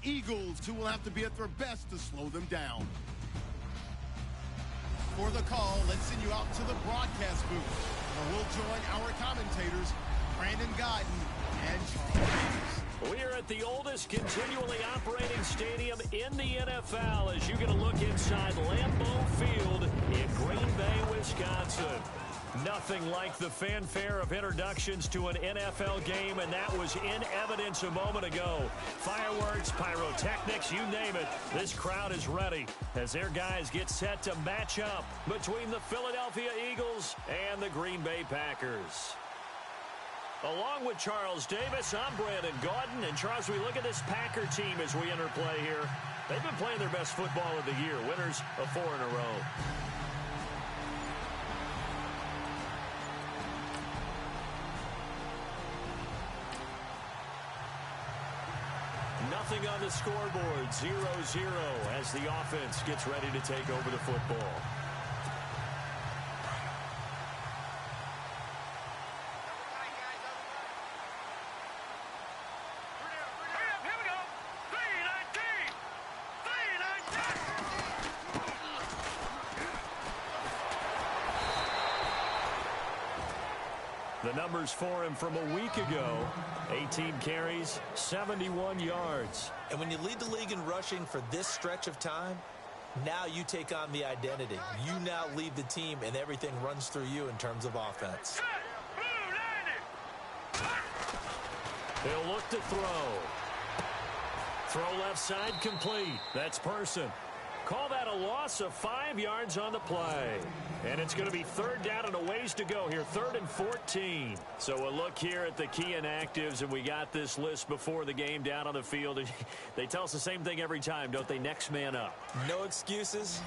the Eagles, who will have to be at their best to slow them down. For the call, let's send you out to the broadcast booth, where we'll join our commentators, Brandon Godden and Charles Davis. We are at the oldest continually operating stadium in the NFL as you get a look inside Lambeau Field in Green Bay, Wisconsin. Nothing like the fanfare of introductions to an NFL game, and that was in evidence a moment ago. Fireworks, pyrotechnics, you name it. This crowd is ready as their guys get set to match up between the Philadelphia Eagles and the Green Bay Packers. Along with Charles Davis, I'm Brandon Gaudin. And Charles, we look at this Packer team as we enter play here. They've been playing their best football of the year, winners of 4 in a row. Nothing on the scoreboard, 0-0 as the offense gets ready to take over the football. The numbers for him from a week ago, 18 carries, 71 yards. And when you lead the league in rushing for this stretch of time, now you take on the identity. You now lead the team, and everything runs through you in terms of offense. He'll look to throw. Throw left side complete. That's Person. Call that a loss of 5 yards on the play. And it's going to be 3rd down and a ways to go here, 3rd and 14. So a look here at the key inactives, and we got this list before the game down on the field. They tell us the same thing every time, don't they? Next man up. No excuses.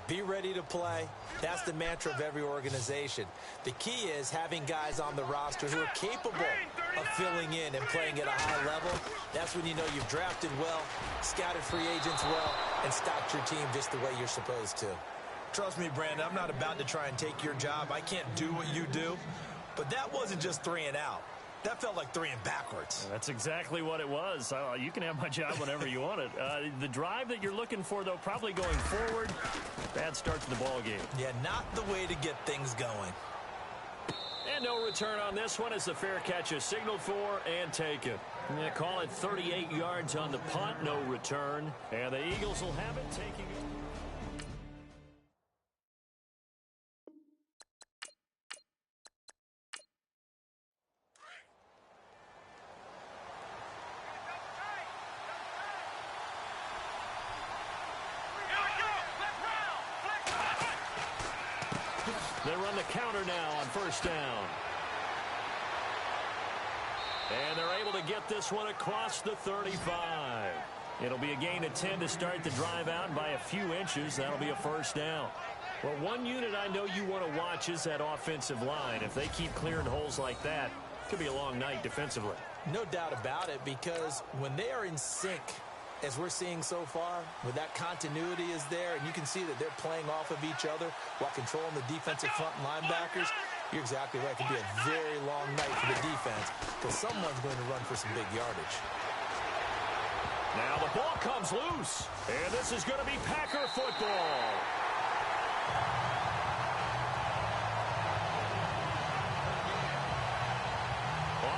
Be ready to play. That's the mantra of every organization. The key is having guys on the roster who are capable of filling in and playing at a high level. That's when you know you've drafted well, scouted free agents well, and stocked your team just the way you're supposed to. Trust me, Brandon, I'm not about to try and take your job. I can't do what you do. But that wasn't just 3 and out. That felt like 3 and backwards. That's exactly what it was. You can have my job whenever you want it. The drive that you're looking for, though, probably going forward. Bad start to the ball game. Yeah, not the way to get things going. And no return on this one as the fair catch is signaled for and taken. Yeah, call it 38 yards on the punt, no return. And the Eagles will have it taking it. They run the counter now on 1st down. And they're able to get this one across the 35. It'll be a gain of 10 to start the drive out by a few inches. That'll be a 1st down. Well, one unit I know you want to watch is that offensive line. If they keep clearing holes like that, it could be a long night defensively. No doubt about it, because when they are in sync, as we're seeing so far, when that continuity is there, and you can see that they're playing off of each other while controlling the defensive front linebackers, you're exactly right. It could be a very long night for the defense because someone's going to run for some big yardage. Now the ball comes loose, and this is going to be Packer football.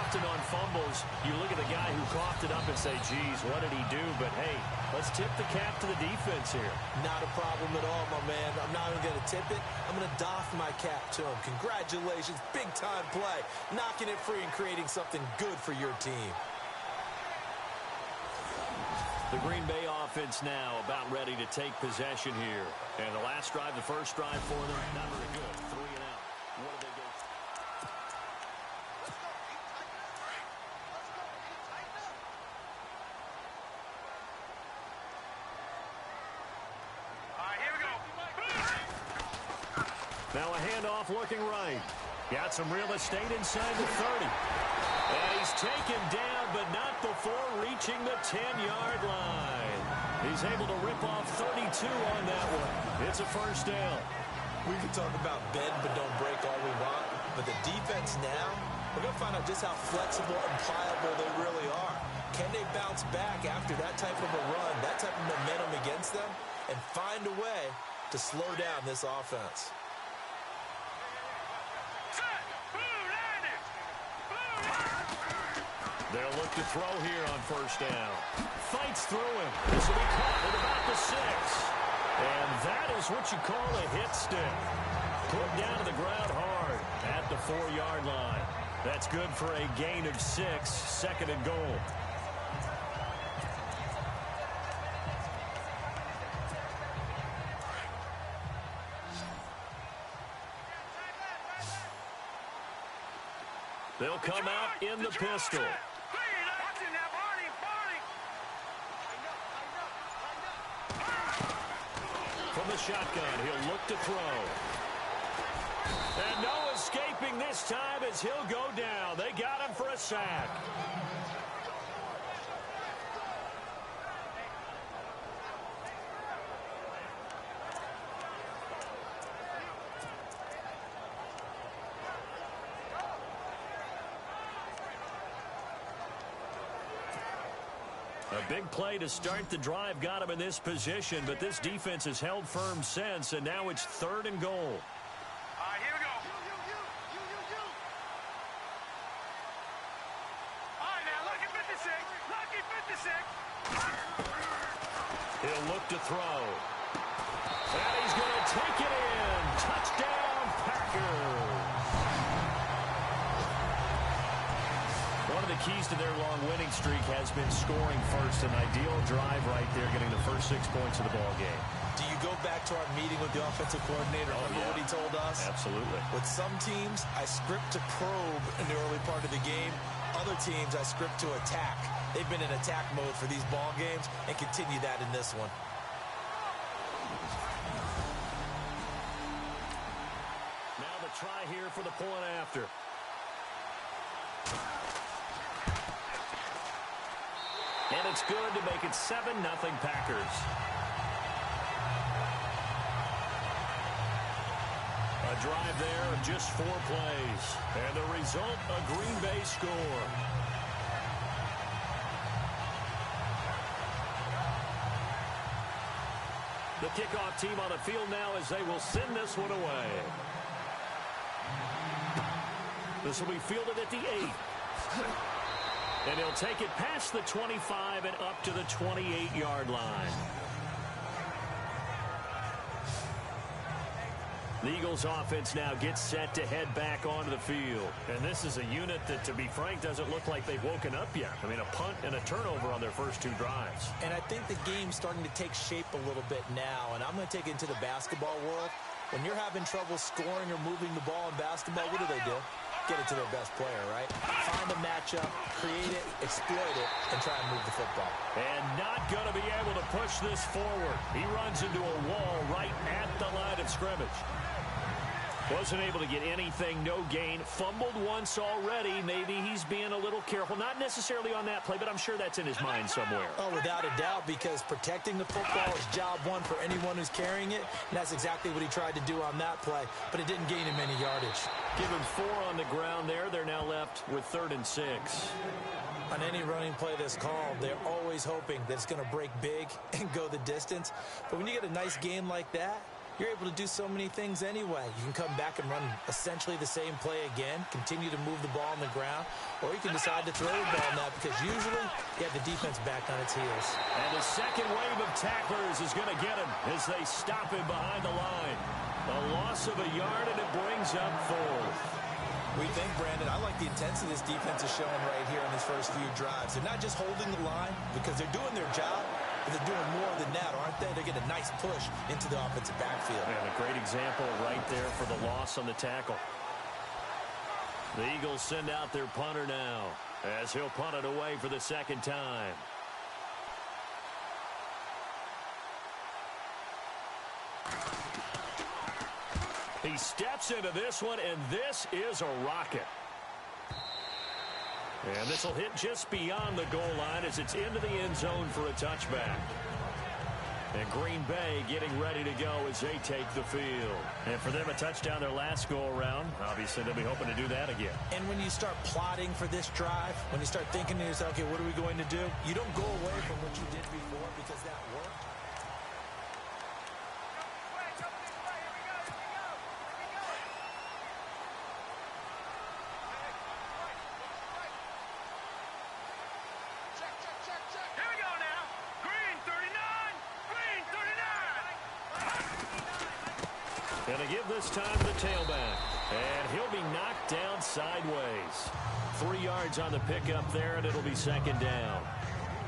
Often on fumbles, you look at the guy who coughed it up and say, geez, what did he do? But, hey, let's tip the cap to the defense here. Not a problem at all, my man. I'm not even going to tip it. I'm going to doff my cap to him. Congratulations, big-time play. Knocking it free and creating something good for your team. The Green Bay offense now about ready to take possession here. And the last drive, the first drive for them, not very good. 3 and out. What do they go? Now a handoff looking right. Got some real estate inside the 30. And he's taken down, but not before reaching the 10-yard line. He's able to rip off 32 on that one. It's a 1st down. We can talk about bend but don't break all we want, but the defense now, we're going to find out just how flexible and pliable they really are. Can they bounce back after that type of a run, that type of momentum against them, and find a way to slow down this offense? They'll look to throw here on first down. Fights through him. This will be caught at about the 6. And that is what you call a hit stick. Put down to the ground hard at the 4-yard line. That's good for a gain of 6, 2nd and goal. They'll come out in the pistol. From the shotgun, he'll look to throw. And no escaping this time as he'll go down. They got him for a sack. A big play to start the drive got him in this position, but this defense has held firm since, and now it's 3rd and goal. All right, here we go. All right, now, lucky 56. Lucky 56. He'll look to throw. And he's going to take it in. Touchdown, Packers. One of the keys to their long winning streak has been scoring first. An ideal drive right there, getting the first 6 points of the ball game. Do you go back to our meeting with the offensive coordinator? Remember what he told us? Absolutely. With some teams, I script to probe in the early part of the game. Other teams, I script to attack. They've been in attack mode for these ball games and continue that in this one. Now the try here for the point after. And it's good to make it 7-0 Packers. A drive there of just 4 plays. And the result, a Green Bay score. The kickoff team on the field now as they will send this one away. This will be fielded at the 8. And he'll take it past the 25 and up to the 28-yard line. The Eagles offense now gets set to head back onto the field. And this is a unit that, to be frank, doesn't look like they've woken up yet. I mean, a punt and a turnover on their first 2 drives. And I think the game's starting to take shape a little bit now. And I'm going to take it into the basketball world. When you're having trouble scoring or moving the ball in basketball, what do? Get it to their best player, right? Find a matchup, create it, exploit it, and try and move the football. And not going to be able to push this forward. He runs into a wall right at the line of scrimmage. Wasn't able to get anything, no gain. Fumbled once already. Maybe he's being a little careful. Not necessarily on that play, but I'm sure that's in his mind somewhere. Oh, without a doubt, because protecting the football is job one for anyone who's carrying it. And that's exactly what he tried to do on that play, but it didn't gain him any yardage. Give him 4 on the ground there. They're now left with 3rd and 6. On any running play that's called, they're always hoping that it's going to break big and go the distance. But when you get a nice game like that, you're able to do so many things anyway. You can come back and run essentially the same play again, continue to move the ball on the ground, or you can decide to throw the ball now because usually you have the defense back on its heels. And the second wave of tacklers is going to get him as they stop him behind the line. A loss of a yard, and it brings up 4th. We think, Brandon, I like the intensity this defense is showing right here in these first few drives. They're not just holding the line because they're doing their job, but they're doing more than that, aren't they? They're getting a nice push into the offensive backfield. And a great example right there for the loss on the tackle. The Eagles send out their punter now as he'll punt it away for the 2nd time. He steps into this one, and this is a rocket. And this will hit just beyond the goal line as it's into the end zone for a touchback. And Green Bay getting ready to go as they take the field. And for them, a touchdown their last go-around. Obviously, they'll be hoping to do that again. And when you start plotting for this drive, when you start thinking to yourself, okay, what are we going to do? You don't go away from what you did before because that worked. Going to give this time to the tailback. And he'll be knocked down sideways. 3 yards on the pickup there, and it'll be second down.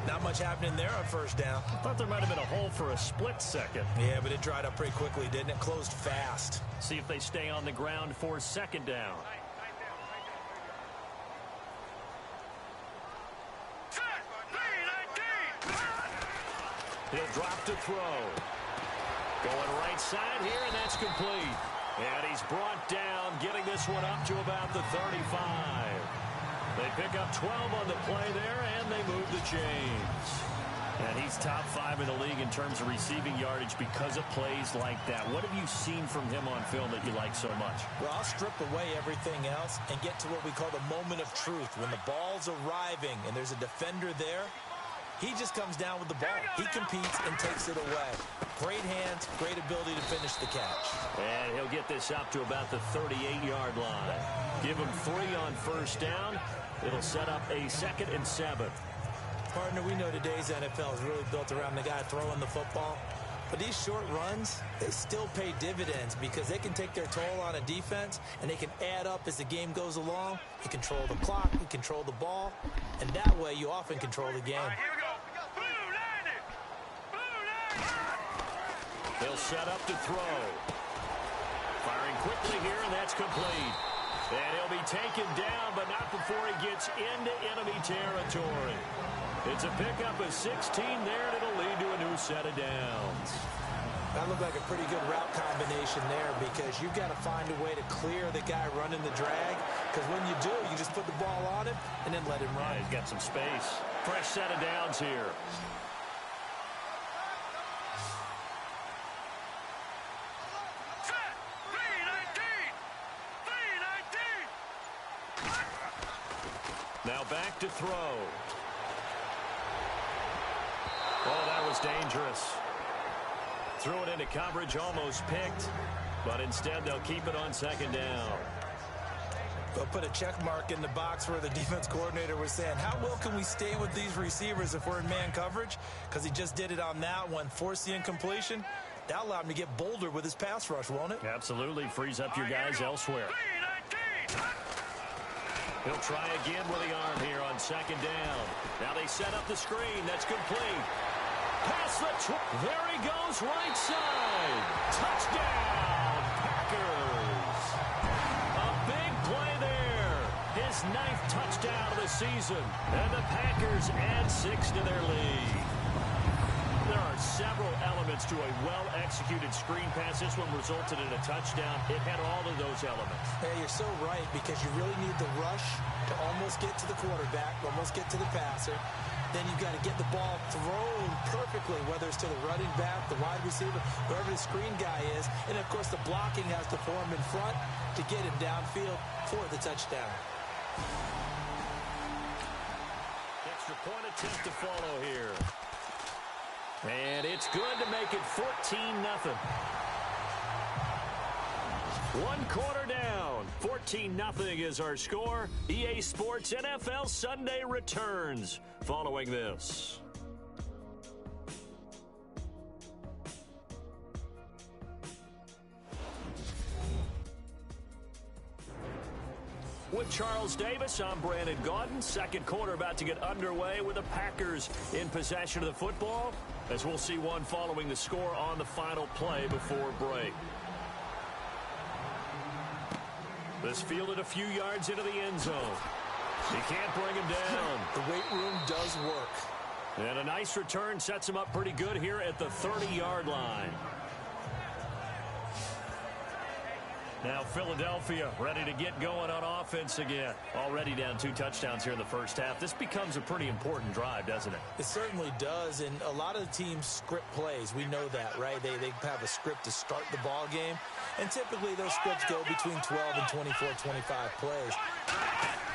Not much happening there on first down. I thought there might have been a hole for a split second. Yeah, but it dried up pretty quickly, didn't it? Closed fast. See if they stay on the ground for second down. He'll drop to throw. Going right side here, and that's complete. And he's brought down, getting this one up to about the 35. They pick up 12 on the play there, and they move the chains. And he's top 5 in the league in terms of receiving yardage because of plays like that. What have you seen from him on film that you like so much? Well, I'll strip away everything else and get to what we call the moment of truth. When the ball's arriving and there's a defender there, he just comes down with the ball. He competes and takes it away. Great hands, great ability to finish the catch. And he'll get this up to about the 38-yard line. Give him 3 on first down. It'll set up a 2nd and 7. Partner, we know today's NFL is really built around the guy throwing the football. But these short runs, they still pay dividends because they can take their toll on a defense and they can add up as the game goes along. You control the clock, you control the ball, and that way you often control the game. They'll set up to throw. Firing quickly here, and that's complete. And he'll be taken down, but not before he gets into enemy territory. It's a pickup of 16 there, and it'll lead to a new set of downs. That looked like a pretty good route combination there because you've got to find a way to clear the guy running the drag. Because when you do, you just put the ball on him and then let him run. Yeah, he's got some space. Fresh set of downs here. Now back to throw. Oh, that was dangerous. Threw it into coverage, almost picked, but instead they'll keep it on second down. They'll put a check mark in the box where the defense coordinator was saying, how well can we stay with these receivers if we're in man coverage? Because he just did it on that one, forced the incompletion. That'll allow him to get bolder with his pass rush, won't it? Absolutely. Frees up your guys elsewhere. He'll try again with the arm here on second down. Now they set up the screen. That's complete. Pass the there he goes, right side. Touchdown, Packers. A big play there. His 9th touchdown of the season. And the Packers add 6 to their lead. There are several elements to a well-executed screen pass. This one resulted in a touchdown. It had all of those elements. Yeah, you're so right because you really need the rush to almost get to the quarterback, almost get to the passer. Then you've got to get the ball thrown perfectly, whether it's to the running back, the wide receiver, wherever the screen guy is. And, of course, the blocking has to form in front to get him downfield for the touchdown. Extra point attempt to follow here. And it's good to make it 14-0. 1 quarter down. 14-0 is our score. EA Sports NFL Sunday returns following this. With Charles Davis, I'm Brandon Gaudin. Second quarter about to get underway with the Packers in possession of the football, as we'll see one following the score on the final play before break. This fielded a few yards into the end zone. He can't bring him down. The weight room does work. And a nice return sets him up pretty good here at the 30-yard line. Now Philadelphia ready to get going on offense again. Already down 2 touchdowns here in the first half. This becomes a pretty important drive, doesn't it? It certainly does, and a lot of the teams script plays. We know that, right? They have a script to start the ball game, and typically those scripts go between 12 and 24, 25 plays.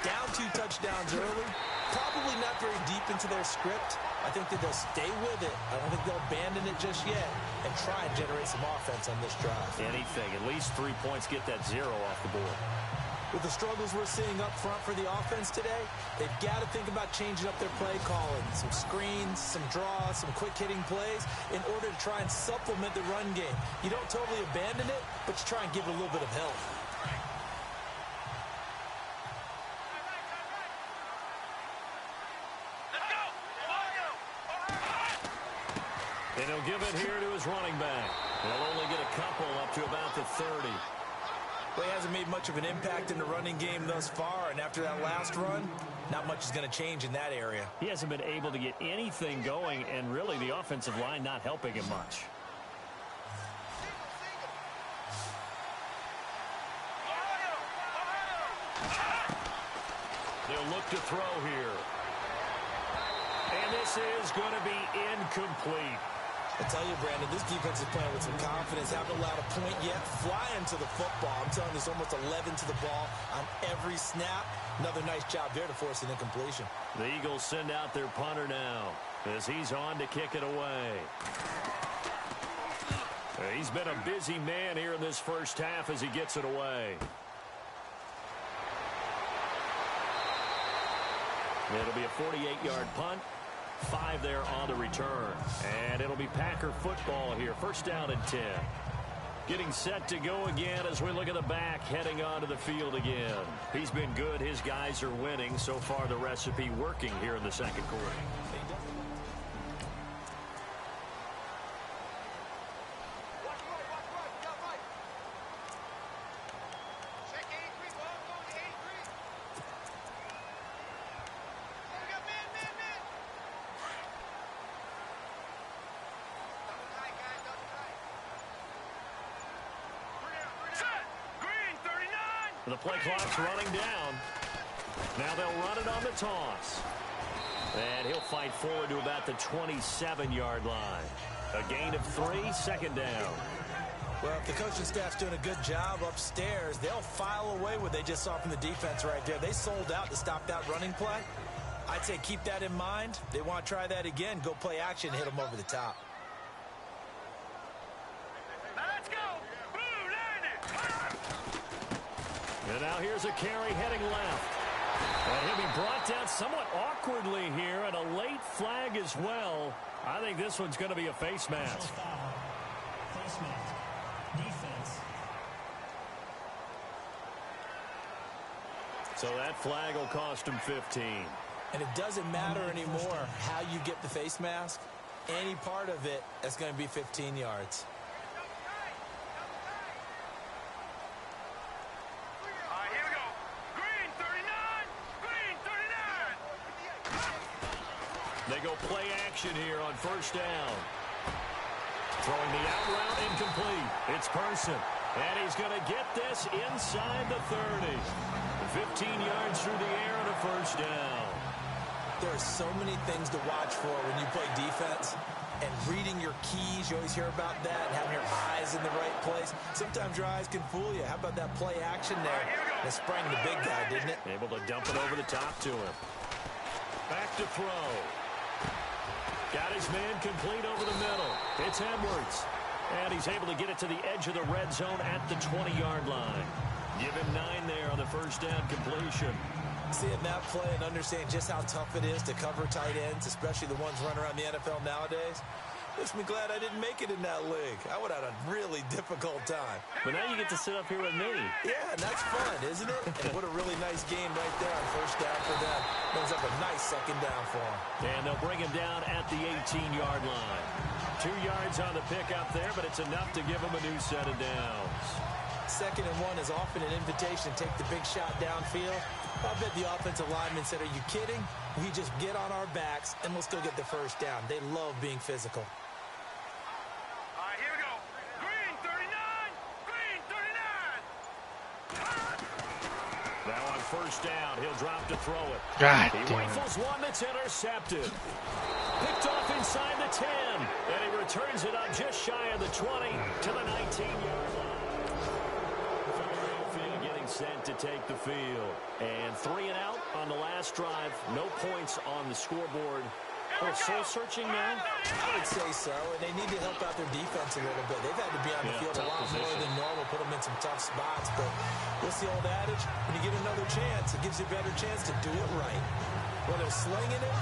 Down 2 touchdowns early, probably not very deep into their script. I think that they'll stay with it. I don't think they'll abandon it just yet and try and generate some offense on this drive. Anything. At least 3 points, get that 0 off the board. With the struggles we're seeing up front for the offense today, they've got to think about changing up their play calling. Some screens, some draws, some quick-hitting plays in order to try and supplement the run game. You don't totally abandon it, but you try and give it a little bit of help. And he'll give it here to his running back. He'll only get a couple up to about the 30. Well, he hasn't made much of an impact in the running game thus far, and after that last run, not much is going to change in that area. He hasn't been able to get anything going, and really the offensive line not helping him much. They'll look to throw here. And this is going to be incomplete. I tell you, Brandon, this defense is playing with some confidence. Haven't allowed a point yet. Flying to the football. I'm telling you, there's almost 11 to the ball on every snap. Another nice job there to force an incompletion. The Eagles send out their punter now as he's on to kick it away. He's been a busy man here in this first half as he gets it away. It'll be a 48-yard punt. 5 there on the return. And it'll be Packer football here. First down and 10. Getting set to go again as we look at the back heading onto the field again. He's been good. His guys are winning. So far the recipe working here in the second quarter. The play clock's running down. Now they'll run it on the toss. And he'll fight forward to about the 27-yard line. A gain of 3, second down. Well, if the coaching staff's doing a good job upstairs, they'll file away what they just saw from the defense right there. They sold out to stop that running play. I'd say keep that in mind. They want to try that again. Go play action, hit them over the top. And now here's a carry heading left. And he'll be brought down somewhat awkwardly here, and a late flag as well. I think this one's going to be a face mask. Face mask. Defense. So that flag will cost him 15. And it doesn't matter anymore how you get the face mask. Any part of it, that's going to be 15 yards. They go play action here on first down. Throwing the out route incomplete. It's Person. And he's going to get this inside the 30. 15 yards through the air and a first down. There are so many things to watch for when you play defense. And reading your keys, you always hear about that. And having your eyes in the right place. Sometimes your eyes can fool you. How about that play action there? That sprang the big guy, didn't it? Able to dump it over the top to him. Back to throw. Got his man complete over the middle. It's Edwards. And he's able to get it to the edge of the red zone at the 20-yard line. Give him 9 there on the first down completion. Seeing that play and understand just how tough it is to cover tight ends, especially the ones running around the NFL nowadays, makes me glad I didn't make it in that league. I would have had a really difficult time. But now you get to sit up here with me. Yeah, and that's fun, isn't it? And what a really nice game right there on first down for them. Brings up a nice second down for them. And they'll bring him down at the 18-yard line. 2 yards on the pickup there, but it's enough to give him a new set of downs. 2nd and 1 is often an invitation to take the big shot downfield. I bet the offensive lineman said, are you kidding? We just get on our backs and let's go get the first down. They love being physical. All right, here we go. Green 39. Green 39. first down. He'll drop to throw it. God He damn. rifles one that's intercepted. Picked off inside the 10. And he returns it up just shy of the 20 to the 19-yard line. Field getting set to take the field. And 3 and out on the last drive. No points on the scoreboard. Oh, soul-searching now? I would say so, and they need to help out their defense a little bit. They've had to be on the field a lot more than normal, put them in some tough spots. But what's the old adage? When you get another chance, it gives you a better chance to do it right. Whether slinging it,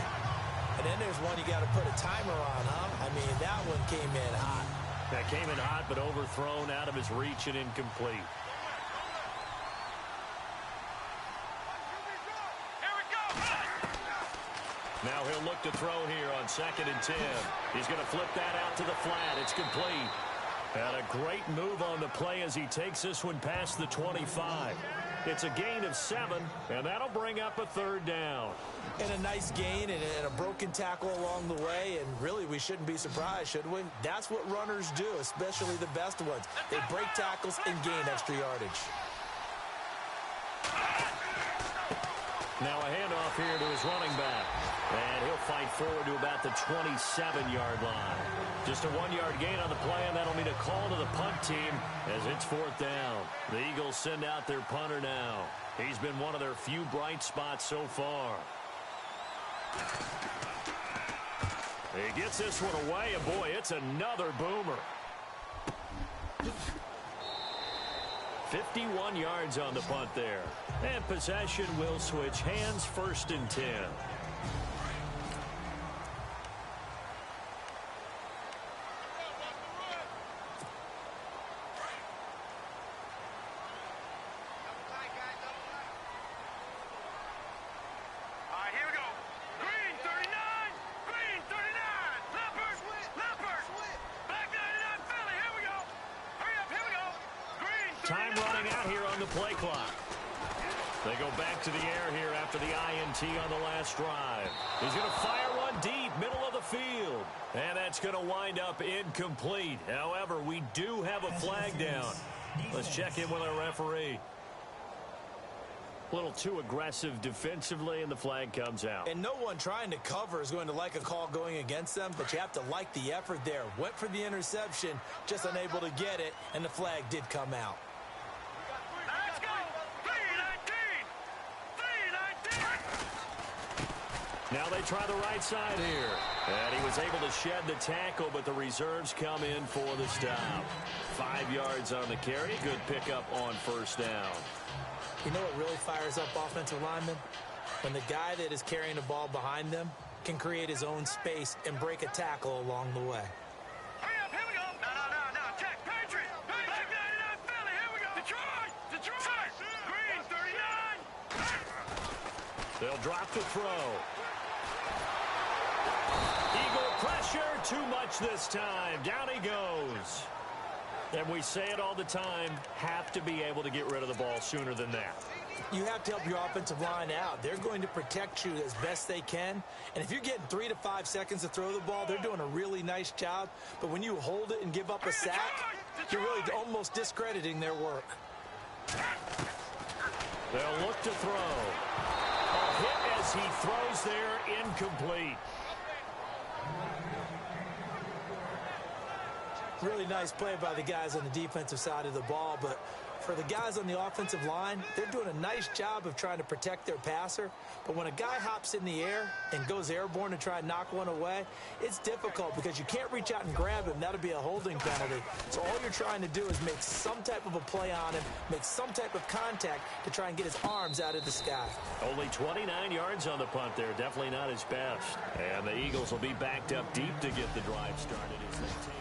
and then there's one you got to put a timer on, huh? I mean, that one came in hot. That came in hot, but overthrown out of his reach and incomplete. Now he'll look to throw here on 2nd and 10. He's going to flip that out to the flat. It's complete. And a great move on the play as he takes this one past the 25. It's a gain of 7, and that'll bring up a 3rd down. And a nice gain and a broken tackle along the way, and really we shouldn't be surprised, should we? That's what runners do, especially the best ones. They break tackles and gain extra yardage. Now a handoff here to his running back. And he'll fight forward to about the 27-yard line. Just a 1-yard gain on the play, and that'll mean a call to the punt team as it's 4th down. The Eagles send out their punter now. He's been one of their few bright spots so far. He gets this one away, and boy, it's another boomer. 51 yards on the punt there. And possession will switch hands, 1st and 10. Time running out here on the play clock. They go back to the air here after the INT on the last drive. He's going to fire one deep, middle of the field. And that's going to wind up incomplete. However, we do have a flag down. Let's check in with our referee. A little too aggressive defensively, and the flag comes out. And no one trying to cover is going to like a call going against them, but you have to like the effort there. Went for the interception, just unable to get it, and the flag did come out. Let's go! 3-19! Now they try the right side here. And he was able to shed the tackle, but the reserves come in for the stop. 5 yards on the carry. Good pickup on 1st down. You know what really fires up offensive linemen? When the guy that is carrying the ball behind them can create his own space and break a tackle along the way. Hurry up, here we go! No, check, Patriot! Back 99 Philly, here we go! Detroit! Green, 39! They'll drop to throw. Eagle pressure, too much this time. Down he goes. And we say it all the time, have to be able to get rid of the ball sooner than that. You have to help your offensive line out. They're going to protect you as best they can. And if you're getting 3 to 5 seconds to throw the ball, they're doing a really nice job. But when you hold it and give up a sack, you're really almost discrediting their work. They'll look to throw. A hit as he throws there, incomplete. Really nice play by the guys on the defensive side of the ball, but for the guys on the offensive line, they're doing a nice job of trying to protect their passer. But when a guy hops in the air and goes airborne to try and knock one away, it's difficult because you can't reach out and grab him. That'll be a holding penalty. So all you're trying to do is make some type of a play on him, make some type of contact to try and get his arms out of the sky. Only 29 yards on the punt there. Definitely not his best. And the Eagles will be backed up deep to get the drive started as they take over.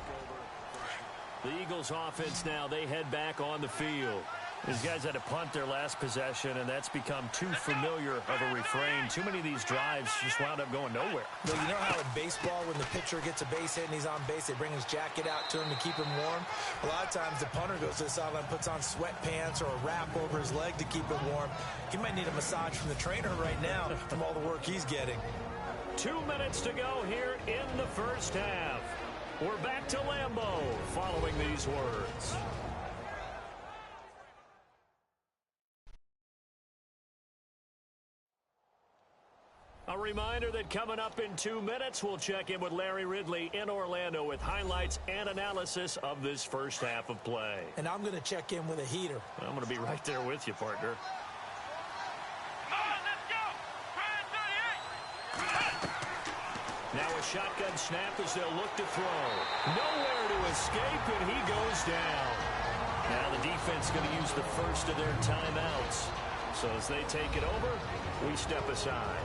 The Eagles offense now, they head back on the field. These guys had to punt their last possession, and that's become too familiar of a refrain. Too many of these drives just wound up going nowhere. Well, you know how in baseball, when the pitcher gets a base hit and he's on base, they bring his jacket out to him to keep him warm? A lot of times the punter goes to the sideline, puts on sweatpants or a wrap over his leg to keep him warm. He might need a massage from the trainer right now from all the work he's getting. 2 minutes to go here in the first half. We're back to Lambeau following these words. reminder that coming up in 2 minutes, we'll check in with Larry Ridley in Orlando with highlights and analysis of this first half of play. And I'm going to check in with a heater. I'm going to be right there with you, partner. Now a shotgun snap as they'll look to throw. Nowhere to escape, and he goes down. Now the defense going to use the first of their timeouts. So as they take it over, we step aside.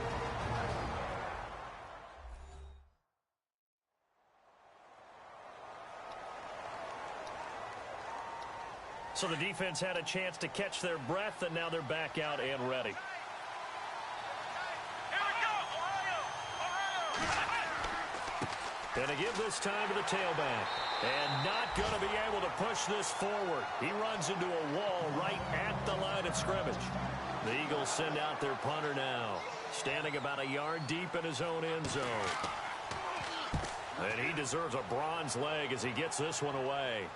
So the defense had a chance to catch their breath, and now they're back out and ready. And to give this time to the tailback. And not going to be able to push this forward. He runs into a wall right at the line of scrimmage. The Eagles send out their punter now. Standing about a yard deep in his own end zone. And he deserves a bronze leg as he gets this one away.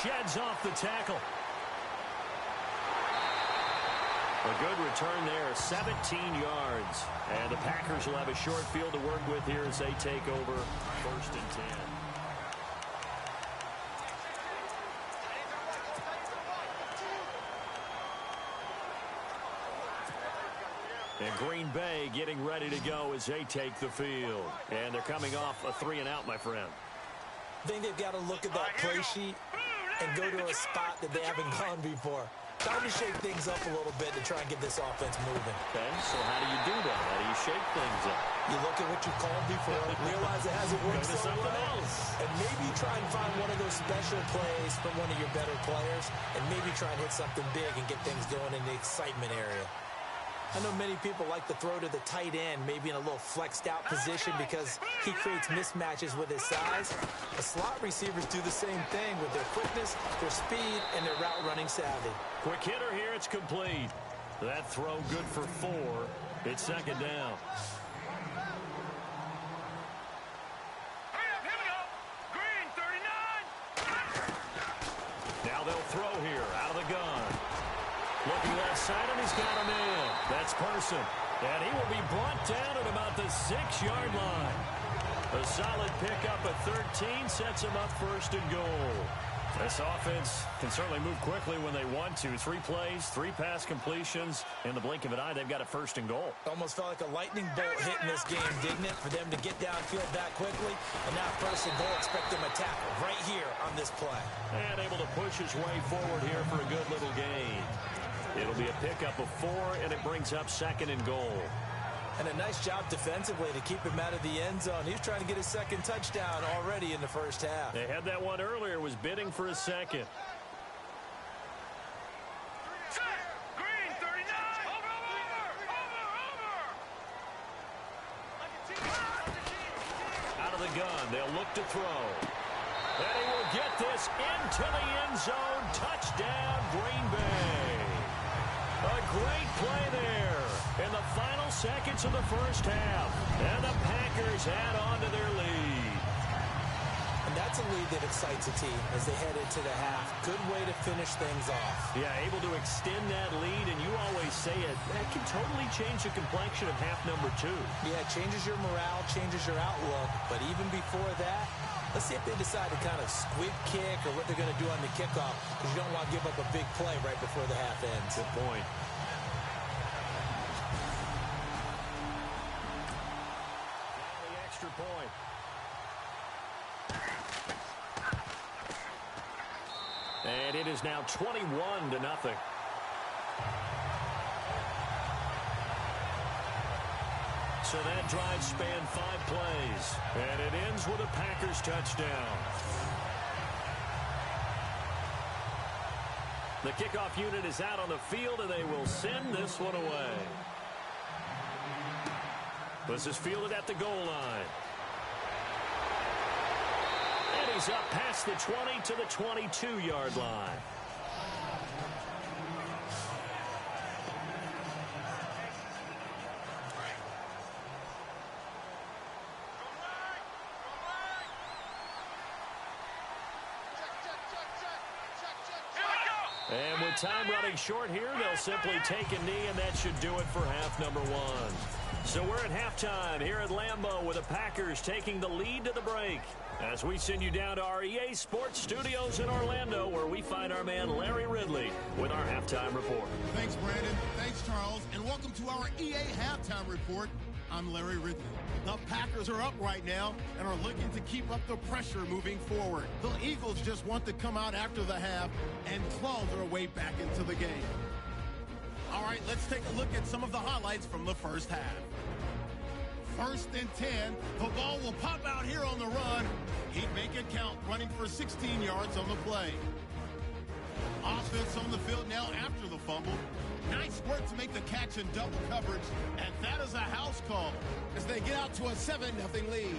Sheds off the tackle. A good return there, 17 yards. And the Packers will have a short field to work with here as they take over 1st and 10. And Green Bay getting ready to go as they take the field. And they're coming off a 3-and-out, my friend. I think they've got to look at that play sheet and go to a spot that they haven't gone before. Time to shake things up a little bit to try and get this offense moving. Okay, so how do you do that? How do you shake things up? You look at what you called before, realize it hasn't worked so well, and maybe try and find one of those special plays from one of your better players, and maybe try and hit something big and get things going in the excitement area. I know many people like to throw to the tight end, maybe in a little flexed out position because he creates mismatches with his size. The slot receivers do the same thing with their quickness, their speed, and their route running savvy. Quick hitter here, it's complete. That throw good for 4. It's 2nd down. Now they'll throw here out of the gun. Looking left side, and he's got him in. That's Person. And he will be brought down at about the 6-yard line. A solid pickup at 13 sets him up 1st and goal. This offense can certainly move quickly when they want to. 3 plays, 3 pass completions. In the blink of an eye, they've got a 1st and goal. Almost felt like a lightning bolt hit in this game, didn't it? For them to get downfield that quickly. And now 1st and goal, expect them to tackle right here on this play. And able to push his way forward here for a good little gain. It'll be a pickup of 4, and it brings up 2nd and goal. And a nice job defensively to keep him out of the end zone. He's trying to get his 2nd touchdown already in the first half. They had that one earlier, was bidding for a 2nd. Green, 39! Over! Out of the gun, they'll look to throw. And he will get this into the end zone. Touchdown, Green Bay. A great play there in the final seconds of the first half. And the Packers add on to their lead. And that's a lead that excites a team as they head into the half. Good way to finish things off. Yeah, able to extend that lead, and you always say it, that can totally change the complexion of half number 2. Yeah, it changes your morale, changes your outlook. But even before that, let's see if they decide to kind of squib kick or what they're going to do on the kickoff, because you don't want to give up a big play right before the half ends. Good point. The extra point. And it is now 21-0. So that drive spanned 5 plays. And it ends with a Packers touchdown. The kickoff unit is out on the field, and they will send this one away. This is fielded at the goal line. And he's up past the 20 to the 22-yard line. And with time running short here, they'll simply take a knee, and that should do it for half number one. So we're at halftime here at Lambeau with the Packers taking the lead to the break. As we send you down to our EA Sports Studios in Orlando, where we find our man Larry Ridley with our halftime report. Thanks, Brandon. Thanks, Charles. And welcome to our EA Halftime Report. I'm Larry Ridley. The Packers are up right now and are looking to keep up the pressure moving forward. The Eagles just want to come out after the half and claw their way back into the game. All right, let's take a look at some of the highlights from the first half. 1st and 10. The ball will pop out here on the run. He'd make it count, running for 16 yards on the play. Offense on the field now after the fumble. Nice work to make the catch in double coverage, and that is a house call as they get out to a 7-0 lead.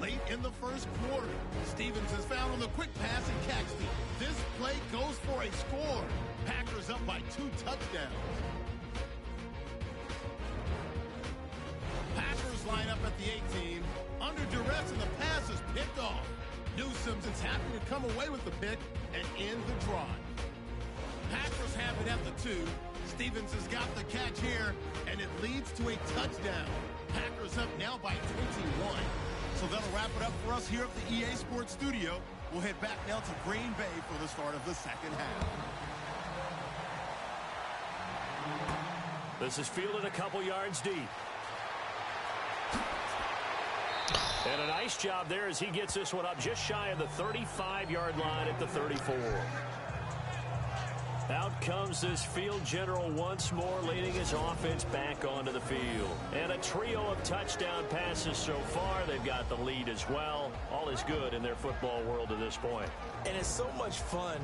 Late in the first quarter, Stevens is found on the quick pass and Caxton. This play goes for a score. Packers up by 2 touchdowns. Packers line up at the 18. Under duress, and the pass is picked off. Newsome's is happy to come away with the pick and end the drive. Packers have it at the 2. Stevens has got the catch here, and it leads to a touchdown. Packers up now by 21. So that'll wrap it up for us here at the EA Sports Studio. We'll head back now to Green Bay for the start of the second half. This is fielded a couple yards deep. And a nice job there as he gets this one up just shy of the 35-yard line at the 34. Out comes this field general once more, leading his offense back onto the field. And a trio of touchdown passes so far. They've got the lead as well. All is good in their football world at this point. And it's so much fun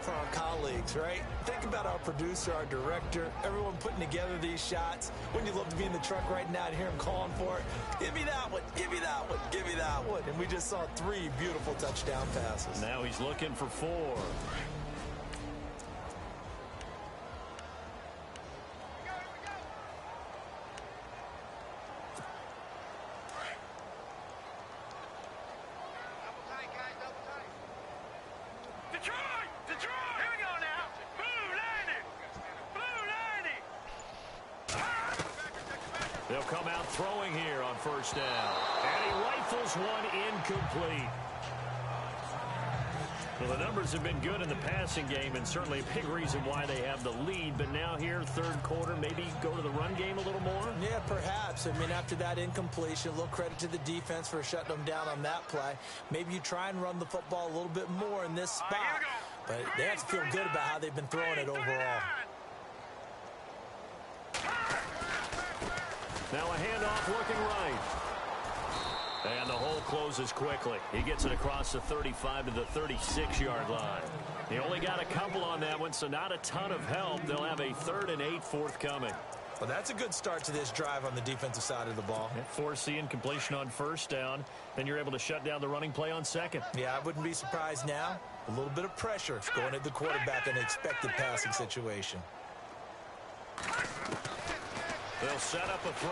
for our colleagues, right? Think about our producer, our director, everyone putting together these shots. Wouldn't you love to be in the truck right now and hear him calling for it? Give me that one, give me that one, give me that one. And we just saw 3 beautiful touchdown passes. Now he's looking for 4. They'll come out throwing here on first down. And he rifles one incomplete. Well, the numbers have been good in the passing game, and certainly a big reason why they have the lead. But now here, third quarter, maybe go to the run game a little more? Yeah, perhaps. I mean, after that incompletion, a little credit to the defense for shutting them down on that play. Maybe you try and run the football a little bit more in this spot. But they have to feel good about how they've been throwing it overall. Now a handoff looking right. And the hole closes quickly. He gets it across the 35 to the 36-yard line. He only got a couple on that one, so not a ton of help. They'll have a 3rd and 8 forthcoming. Well, that's a good start to this drive on the defensive side of the ball. Force the incompletion on first down. Then you're able to shut down the running play on second. Yeah, I wouldn't be surprised now. A little bit of pressure going at the quarterback in an expected passing situation. They'll set up a throw.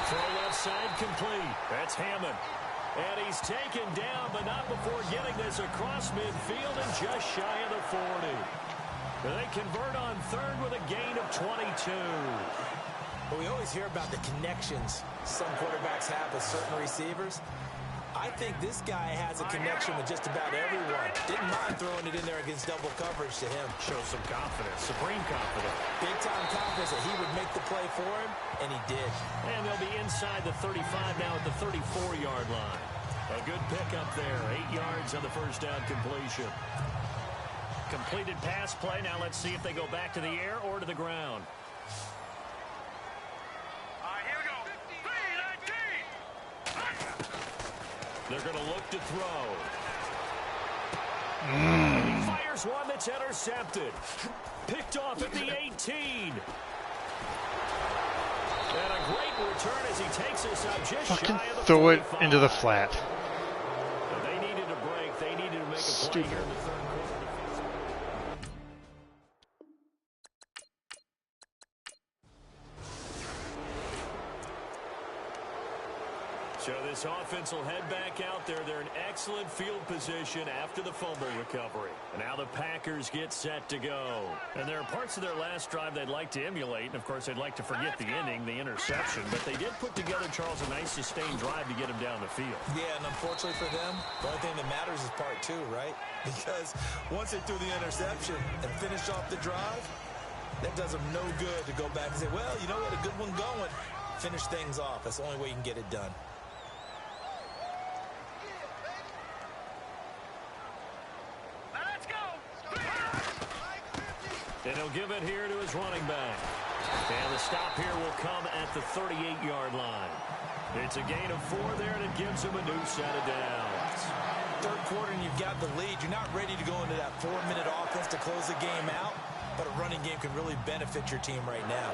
Throw left side complete. That's Hammond. And he's taken down, but not before getting this across midfield and just shy of the 40. They convert on 3rd with a gain of 22. Well, we always hear about the connections some quarterbacks have with certain receivers. I think this guy has a connection with just about everyone. Didn't mind throwing it in there against double coverage to him. Shows some confidence, supreme confidence. Big-time confidence that he would make the play for him, and he did. And they'll be inside the 35 now at the 34-yard line. A good pickup there, 8 yards on the first down completion. Completed pass play. Now let's see if they go back to the air or to the ground. Here we go. 3-19. They're going to look to throw. He fires one that's intercepted. Picked off at the 18. And a great return as he takes us up just Fucking shy of the throw it 45. into the flat. They needed a break. They needed to make a play here in the third quarter. So this offense will head back out there. They're in excellent field position after the fumble recovery. And now the Packers get set to go. And there are parts of their last drive they'd like to emulate. And, of course, they'd like to forget the ending, the interception. But they did put together, Charles, a nice sustained drive to get him down the field. Yeah, and unfortunately for them, the only thing that matters is part two, right? Because once they threw the interception and finished off the drive, that does them no good to go back and say, well, you know what, a good one going. Finish things off. That's the only way you can get it done. And he'll give it here to his running back. And the stop here will come at the 38-yard line. It's a gain of 4 there, and it gives him a new set of downs. Third quarter, and you've got the lead. You're not ready to go into that 4-minute offense to close the game out, but a running game can really benefit your team right now.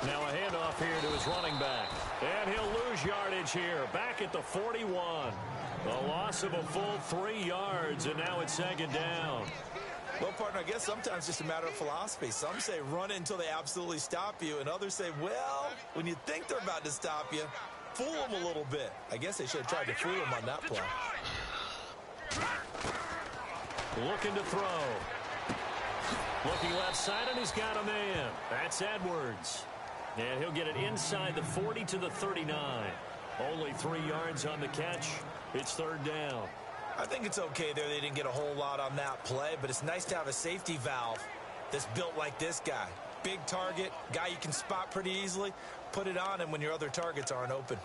Now a handoff here to his running back. And he'll lose yardage here, back at the 41. A loss of a full 3 yards, and now it's second down. Well, partner, I guess sometimes it's just a matter of philosophy. Some say run it until they absolutely stop you, and others say, well, when you think they're about to stop you, fool them a little bit. I guess they should have tried to fool them on that play. Looking to throw. Looking left side, and he's got a man. That's Edwards. And he'll get it inside the 40 to the 39. Only 3 yards on the catch. It's third down. I think it's okay there. They didn't get a whole lot on that play, but it's nice to have a safety valve that's built like this guy. Big target, guy you can spot pretty easily. Put it on him when your other targets aren't open.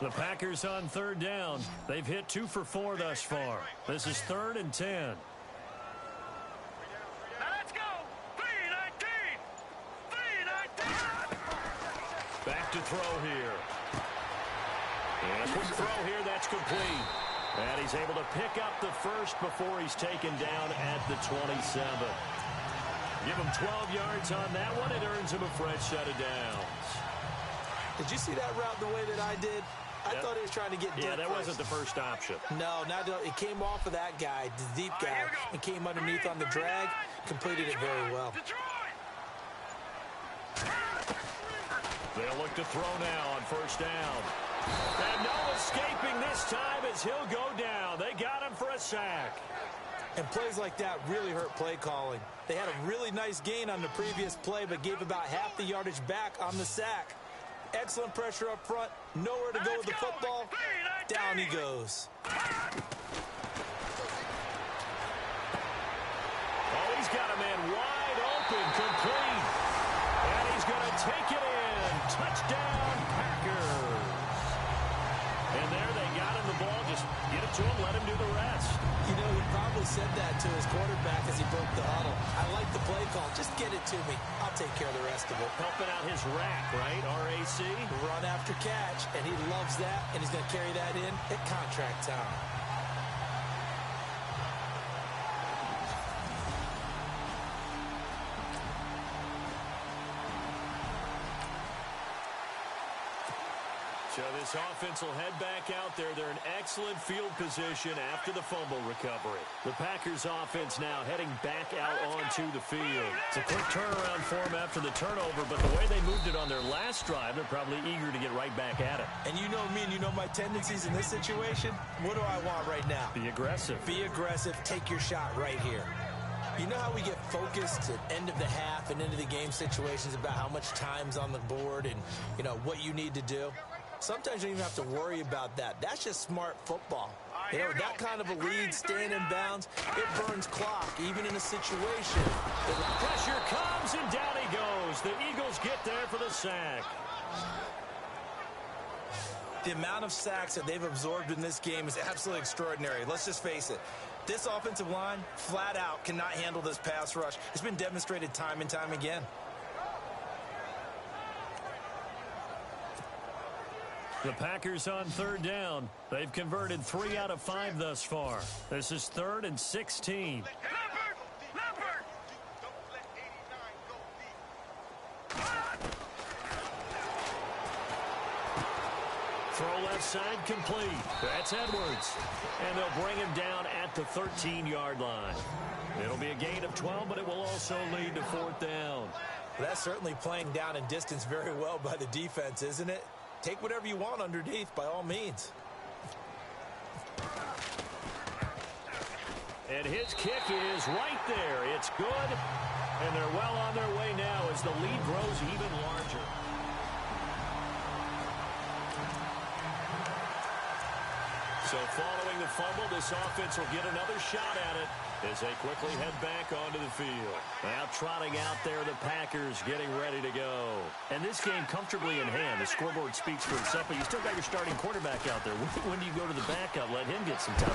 The Packers on third down. They've hit 2 for 4 thus far. This is 3rd and 10. Back to throw here. And a quick throw here, that's complete. And he's able to pick up the first before he's taken down at the 27. Give him 12 yards on that one. It earns him a fresh set of downs. Did you see that route the way that I did? I thought he was trying to get deep. Yeah, that wasn't the first option. No, it came off of that guy, the deep guy, and came underneath on the drag, completed it very well. They'll look to throw now on first down. And no escaping this time as he'll go down. They got him for a sack. And plays like that really hurt play calling. They had a really nice gain on the previous play, but gave about half the yardage back on the sack. Excellent pressure up front. Nowhere to go with the football. Down he goes. Oh, he's got a man wide open, complete. And he's going to take it in. Touchdown, Packers. And there they got him the ball. Just get it to him, let him do the rest. You know, he probably said that to his quarterback as he broke the huddle. I like the play call. Just get it to me. I'll take care of the rest of it. Helping out his rack, right? RAC. Run after catch, and he loves that, and he's going to carry that in at contract time. So this offense will head back out there. They're in excellent field position after the fumble recovery. The Packers offense now heading back out onto the field. It's a quick turnaround for them after the turnover, but the way they moved it on their last drive, they're probably eager to get right back at it. And you know me and you know my tendencies in this situation. What do I want right now? Be aggressive. Be aggressive. Take your shot right here. You know how we get focused at end of the half and into the game situations about how much time's on the board and, you know, what you need to do? Sometimes you don't even have to worry about that. That's just smart football. You know, that kind of a lead, staying in bounds, it burns clock, even in a situation. The pressure comes, and down he goes. The Eagles get there for the sack. The amount of sacks that they've absorbed in this game is absolutely extraordinary. Let's just face it. This offensive line, flat out, cannot handle this pass rush. It's been demonstrated time and time again. The Packers on third down. They've converted 3 out of 5 thus far. This is 3rd and 16. Throw left side complete. That's Edwards. And they'll bring him down at the 13-yard line. It'll be a gain of 12, but it will also also lead to fourth down. Well, that's certainly playing down and distance very well by the defense, isn't it? Take whatever you want underneath, by all means. And his kick is right there. It's good. And they're well on their way now as the lead grows even larger. So following the fumble, this offense will get another shot at it as they quickly head back onto the field. Now trotting out there, the Packers getting ready to go. And this game comfortably in hand. The scoreboard speaks for itself, but you still got your starting quarterback out there. When do you go to the backup? Let him get some time.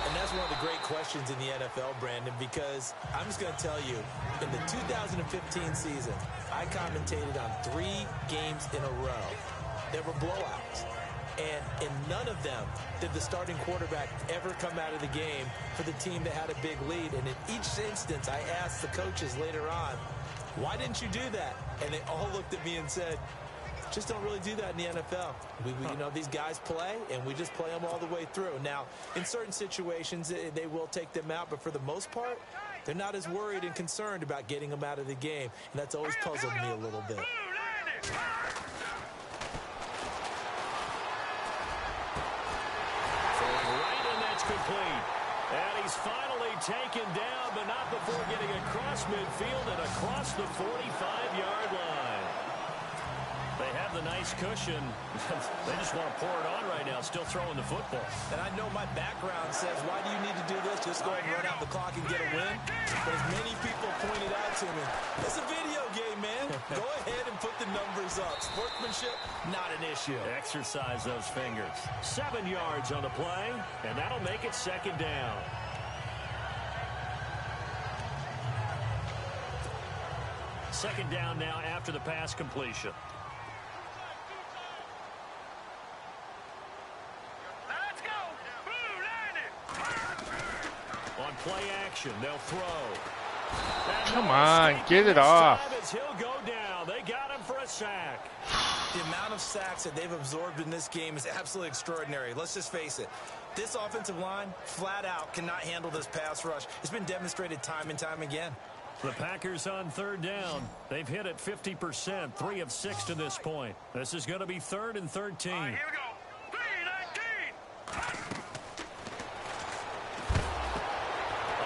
And that's one of the great questions in the NFL, Brandon, because I'm just going to tell you, in the 2015 season, I commentated on 3 games in a row that were blowouts. And in none of them did the starting quarterback ever come out of the game for the team that had a big lead. And in each instance, I asked the coaches later on, why didn't you do that? And they all looked at me and said, just don't really do that in the NFL. You know, these guys play, and we just play them all the way through. Now, in certain situations, they will take them out, but for the most part, they're not as worried and concerned about getting them out of the game. And that's always puzzled me a little bit. Complete. And he's finally taken down, but not before getting across midfield and across the 45-yard line. They have the nice cushion. They just want to pour it on right now, still throwing the football. And I know my background says, why do you need to do this? Just go ahead and run out the clock and get a win. But as many people pointed out to me, it's a video game, man. Go ahead and put the numbers up. Sportsmanship, not an issue. Exercise those fingers. 7 yards on the play, and that'll make it second down. Second down now after the pass completion. On play action, they'll throw. Come on, get it off. He'll go down. They got him for a sack. The amount of sacks that they've absorbed in this game is absolutely extraordinary. Let's just face it. This offensive line, flat out, cannot handle this pass rush. It's been demonstrated time and time again. The Packers on third down. They've hit it 50%, 3 of 6 to this point. This is going to be 3rd and 13. All right, here we go. 3-19.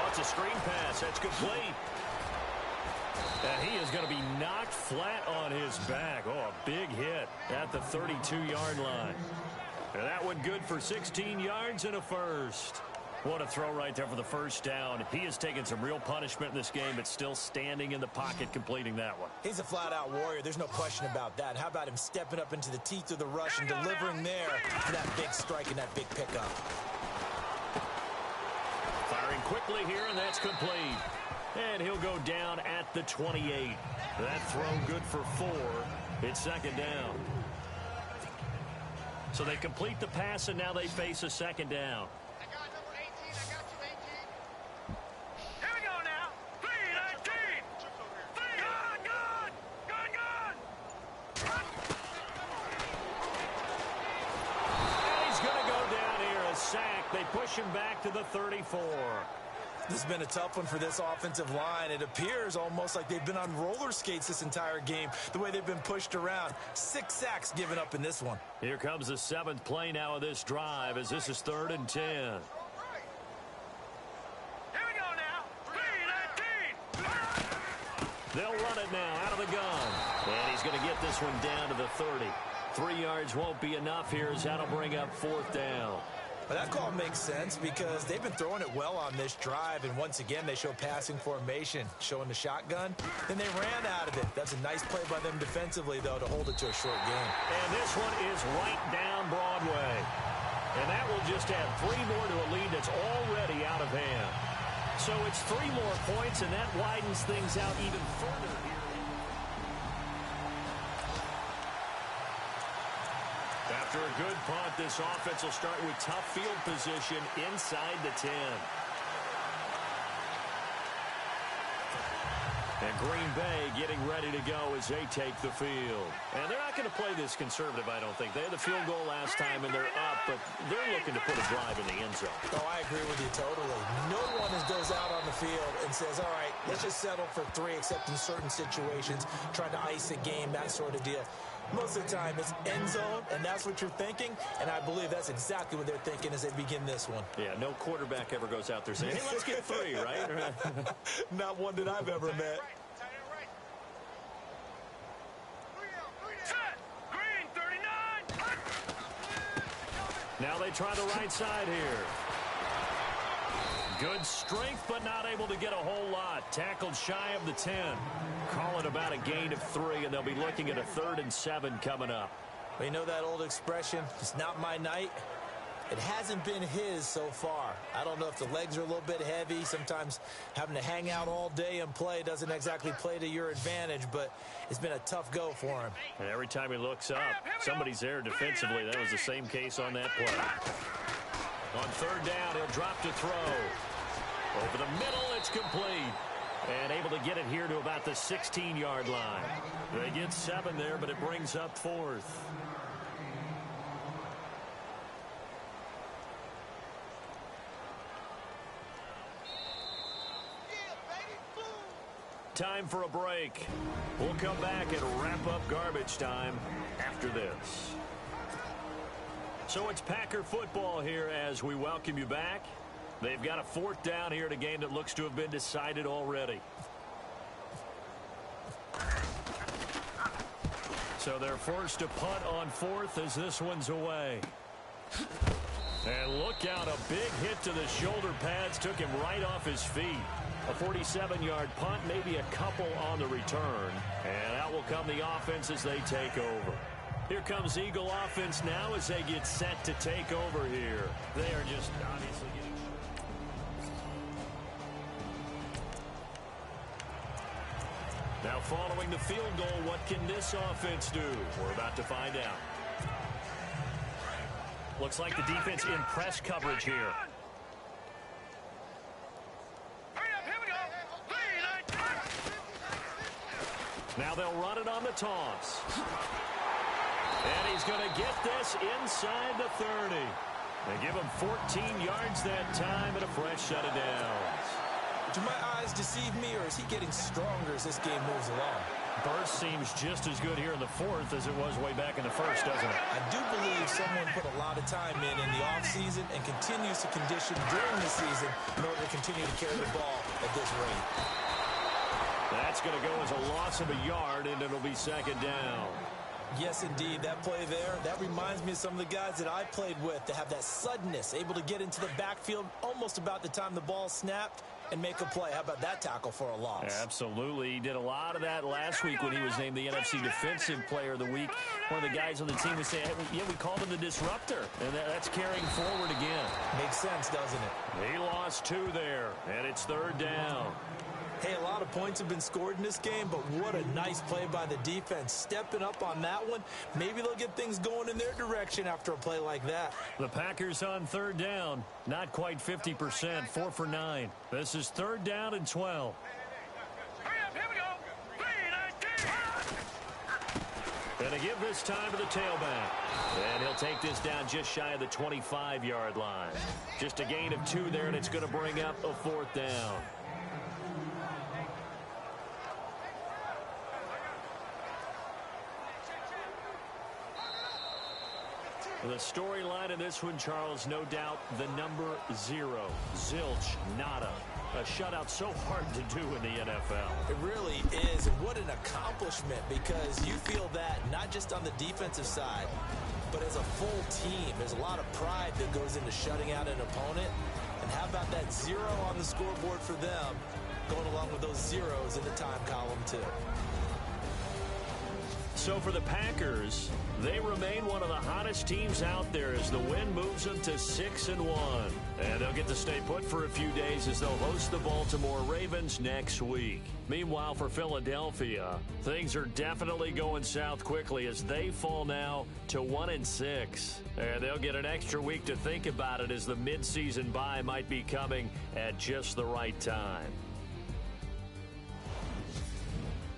It's a screen pass. That's complete. And he is going to be knocked flat on his back. Oh, a big hit at the 32-yard line. And that one good for 16 yards and a first. What a throw right there for the first down. He has taken some real punishment in this game, but still standing in the pocket completing that one. He's a flat-out warrior. There's no question about that. How about him stepping up into the teeth of the rush and delivering there for that big strike and that big pickup. Firing quickly here, and that's complete. And he'll go down at the 28. That throw good for 4. It's second down. So they complete the pass, and now they face a second down. I got number 18. I got you, 18. Here we go now. 3-19. Good. And he's going to go down here. A sack. They push him back to the 34. This has been a tough one for this offensive line. It appears almost like they've been on roller skates this entire game, the way they've been pushed around. 6 sacks given up in this one. Here comes the 7th play now of this drive as this is 3rd and 10. Here we go now. 3-19. They'll run it now out of the gun. And he's going to get this one down to the 30. 3 yards won't be enough here as that'll bring up 4th down. But that call makes sense because they've been throwing it well on this drive, and once again they show passing formation, showing the shotgun. Then they ran out of it. That's a nice play by them defensively, though, to hold it to a short game. And this one is right down Broadway. And that will just add 3 more to a lead that's already out of hand. So it's 3 more points, and that widens things out even further here. After a good punt, this offense will start with tough field position inside the 10. And Green Bay getting ready to go as they take the field. And they're not going to play this conservative, I don't think. They had the field goal last time, and they're up, but they're looking to put a drive in the end zone. Oh, I agree with you totally. No one goes out on the field and says, all right, let's just settle for 3, except in certain situations, trying to ice a game, that sort of deal. Most of the time, it's end zone, and that's what you're thinking, and I believe that's exactly what they're thinking as they begin this one. Yeah, no quarterback ever goes out there saying, hey, let's get 3, right? Not one that I've ever met. Set. Green 39. Now they try the right side here. Good strength, but not able to get a whole lot. Tackled shy of the 10. Call it about a gain of 3, and they'll be looking at a 3rd and 7 coming up. Well, you know that old expression, it's not my night? It hasn't been his so far. I don't know if the legs are a little bit heavy. Sometimes having to hang out all day and play doesn't exactly play to your advantage, but it's been a tough go for him. And every time he looks up, somebody's there defensively. That was the same case on that play. On 3rd down, he'll drop to throw. Over the middle, it's complete. And able to get it here to about the 16-yard line. They get 7 there, but it brings up 4th. Time for a break. We'll come back and wrap up garbage time after this. So it's Packer football here as we welcome you back. They've got a 4th down here in a game that looks to have been decided already. So they're forced to punt on 4th as this one's away. And look out, a big hit to the shoulder pads took him right off his feet. A 47-yard punt, maybe a couple on the return. And out will come the offense as they take over. Here comes Eagle offense now as they get set to take over here. They are just obviously getting... Now following the field goal, what can this offense do? We're about to find out. Looks like the defense in press coverage here. Now they'll run it on the toss. And he's going to get this inside the 30. They give him 14 yards that time and a fresh set of downs. Do my eyes deceive me, or is he getting stronger as this game moves along? Burst seems just as good here in the 4th as it was way back in the 1st, doesn't it? I do believe someone put a lot of time in the offseason and continues to condition during the season in order to continue to carry the ball at this rate. That's going to go as a loss of a yard, and it'll be 2nd down. Yes, indeed. That play there, that reminds me of some of the guys that I played with that have that suddenness, able to get into the backfield almost about the time the ball snapped and make a play. How about that tackle for a loss? Absolutely. He did a lot of that last week when he was named the NFC Defensive Player of the Week. One of the guys on the team was saying, hey, yeah, we called him the disruptor. And that's carrying forward again. Makes sense, doesn't it? He lost 2 there, and it's 3rd down. Hey, a lot of points have been scored in this game, but what a nice play by the defense. Stepping up on that one, maybe they'll get things going in their direction after a play like that. The Packers on 3rd down, not quite 50%, 4 for 9. This is 3rd down and 12. Hurry up, here we go. 3-19. Gonna give this time to the tailback. And he'll take this down just shy of the 25-yard line. Just a gain of 2 there, and it's going to bring up a 4th down. The storyline of this one, Charles, no doubt the number 0. Zilch, nada. A shutout so hard to do in the NFL. It really is, and what an accomplishment, because you feel that not just on the defensive side, but as a full team. There's a lot of pride that goes into shutting out an opponent. And how about that 0 on the scoreboard for them, going along with those zeros in the time column, too. So for the Packers, they remain one of the hottest teams out there as the win moves them to 6-1. And they'll get to stay put for a few days as they'll host the Baltimore Ravens next week. Meanwhile, for Philadelphia, things are definitely going south quickly as they fall now to 1-6. And they'll get an extra week to think about it as the midseason bye might be coming at just the right time.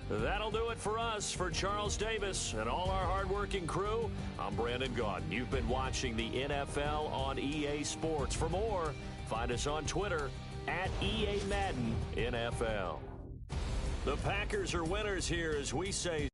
That'll do it for us. For Charles Davis and all our hardworking crew, I'm Brandon Gaudin. You've been watching the NFL on EA Sports. For more, find us on Twitter at EA Madden NFL. The Packers are winners here as we say